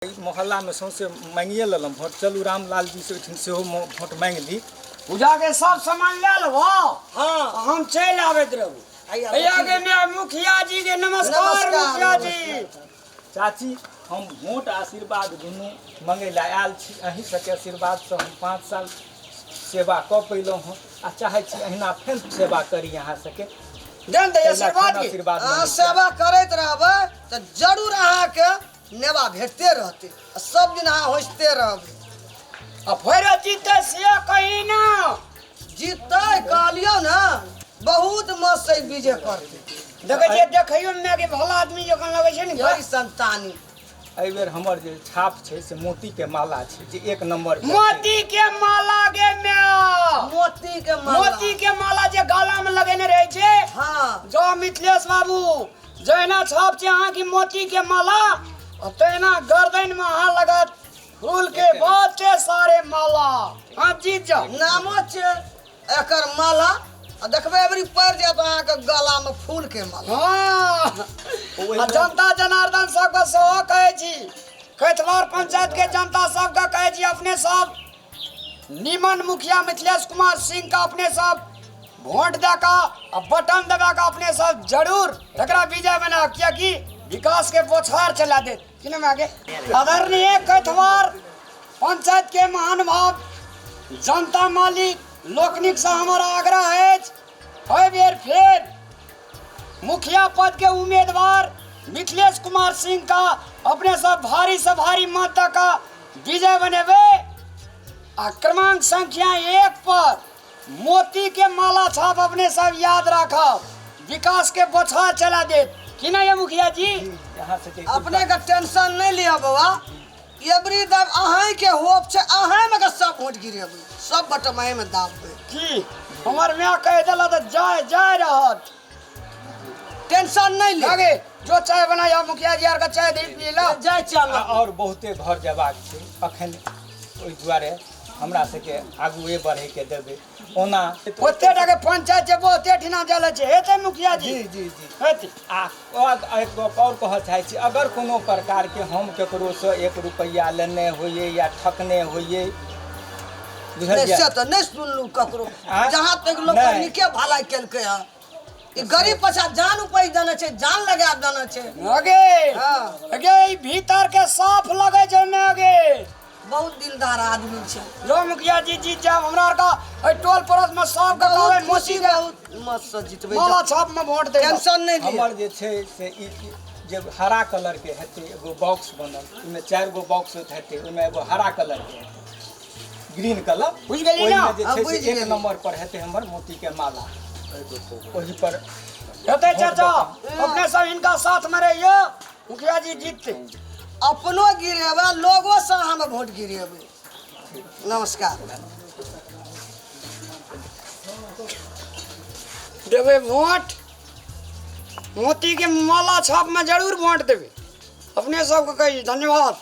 मोहल्ला में सौंसे मांगिए लेलहुँ भोट। चलू रामलाल जी से सेहो भोट मांग ली। पूजा के सब सामान ले लेबो। हाँ हम चल आबैत रहू। आगे में मुखिया जी के नमस्कार। मुखिया जी चाची हम वोट आशीर्वाद दुनू मंगै ला आयल छी। अहीं सबके आशीर्वाद से हम 5 साल सेवा कऽ पैलहुँ हँ आ चाहै छी अहिना फेर सेवा करी अहाँ सबके। देन दे आशीर्वाद सेवा करैत रहबै तऽ जरूर अहाँके नेवा भेटते रहते, सब दिन अहाँ होइते रहबै। आ फेर जीते से कहीं ना जीतै कहलियो ना बहुत मत से विजय करते। देखै छियै देखैयो में के भला आदमी जकां लगै छै ने बड़ी संतानी। एहि बेर हमर जे छाप छै से मोती के माला छै जे 1 नंबर मोती के माला गे में मोती के माला जे गला में लगेने रहे छै। हाँ जो मिथिलेश बाबू जैना छाप छै अहाँ की मोती के माला तैना गर्दन में अहाँ लगत फूल के बहुते सारे माला। हाँ जीत जाओ। नामो छै एकर माला आ देखबै एबरी पड़ जात अहाँके गला में फूल के माला। हाँ जनता जनार्दन सबके सेहो कहै छी, कैथवार पंचायत के जनता सबके कहै छी अपने सब निमन मुखिया मिथिलेश कुमार सिंह का अपने सब वोट देकर बटन दबा के अपने सब जरूर एकरा विजय बना, कियाकि विकास के बोछार चला दे। आगे आदरणीय कैथवार पंचायत के महानुभाव जनता मालिक लोकनिक से हमारा आग्रह है बेर फिर मुखिया पद के उम्मीदवार मिथिलेश कुमार सिंह का अपने सब भारी से भारी मत का विजय बनेबे। क्रमांक संख्या 1 पर मोती के माला छाप अपने सब याद रखब, विकास के बोछार चला दे कि नहीं है मुखिया जी। अपने का टेंशन नहीं लिया बाबा, एबरी दब अहाँ के होप छै अहाँ में के सब वोट गिरेबै, सब बटमाई में दाबबै की हमर में कह देला त जाय रहत। टेंशन नहीं ले। आगे जो चाय बनाया मुखिया जी आर का चाय दे पी ला जाय चल। और बहुते घर जबाक छै अखन, ओइ दुआरे हमरा सबके आगुए बढ़े के देबै। ओना ओते टाके पंचायत जे बहुते ठिना जले छै हेतै मुखिया जी। जी जी जी हेतै। एक और कहऽ चाहै छी, अगर कोनो प्रकार के हम केकरो से 1 रुपया लेने होइए या ठकने होइए से तो नहीं सुनलू ककरो। जहाँ तक लोग निके भलाई केलकै है, ई गरीब पछा जान उपज देने छै, जान लगा देने छै। आगे हाँ आगे ई भीतर के साफ लगे छै में आगे बहुत दिलदार आदमी छै। लो मुखिया जी जीत जाब हमरा आर का टोल पड़ोस में सब के कहबै मोसी के मत से जितबै, माला छाप में वोट दे। टेंशन नहीं ले। हमर जे छै से ई जे हरा कलर के हेतै एगो बॉक्स बनल, ओइमे 4 गो बॉक्स हेतै, ओइमे एगो हरा कलर के हेतै ग्रीन कलर, बुझ गेली ना। जे छै से 1 नंबर पर हेतै हमर मोती के माला, ओही पर हेतै चाचा। अपने सब इनका साथ में रहियो मुखिया जी जीतते। अपनो गिरेबै लोगो से हम वोट गिरेबै। नमस्कार। देवे वोट मोती के माला छाप में जरूर वोट देवे। अपने सबको कही धन्यवाद।